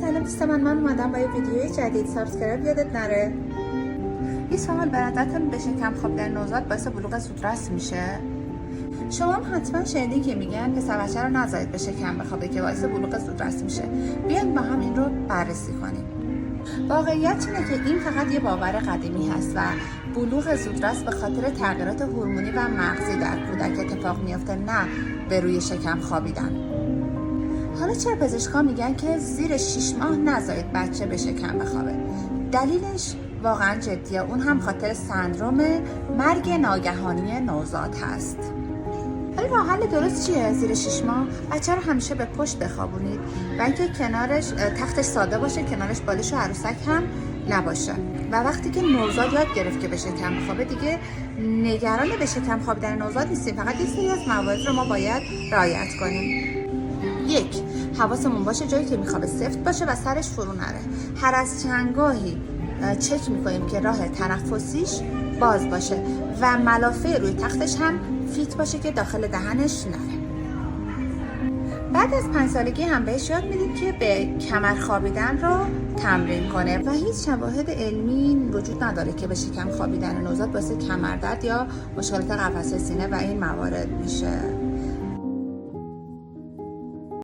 سلام دوست من اومدم با یه ویدیوی جدید. سابسکرایب یادت نره. یه سوال براتون، به شکم خوابیدن نوزاد باعث بلوغ زودرس میشه؟ شما هم حتما شنیدین که میگن پسر بچه رو نذارید به شکم بخوابه که باعث بلوغ زودرس میشه. بیاین با هم این رو بررسی کنیم. واقعیت اینه که این فقط یه باور قدیمی هست و بلوغ زودرس به خاطر تغییرات هورمونی و مغزی در کودک اتفاق میفته، نه به روی شکم خوابیدن. حالا چرا پزشکان میگن که زیر 6 ماه نذارید بچه به شکم بخوابه؟ دلیلش واقعا جدیه، اون هم خاطر سندروم مرگ ناگهانی نوزاد هست. ولی راه حل درست چیه؟ زیر 6 ماه بچه رو همیشه به پشت بخوابونید و اینکه کنارش تختش ساده باشه، کنارش بالش و عروسک هم نباشه. و وقتی که نوزاد یاد گرفت که به شکم بخوابه، دیگه نگران به شکم خوابیدن نوزاد نیستیم. فقط یه سری از موارد رو ما باید رعایت کنیم. 1. حواسمون باشه جایی که میخوابه سفت باشه و سرش فرو نره. هر از چندگاهی چک میکنیم که راه تنفسیش باز باشه و ملافه روی تختش هم فیت باشه که داخل دهنش نره. بعد از 5 سالگی هم بهش یاد میدیم که به کمر خوابیدن رو تمرین کنه و هیچ شواهد علمی وجود نداره که به شکم خوابیدن نوزاد باعث کمردرد یا مشکلات قفسه سینه و این موارد میشه.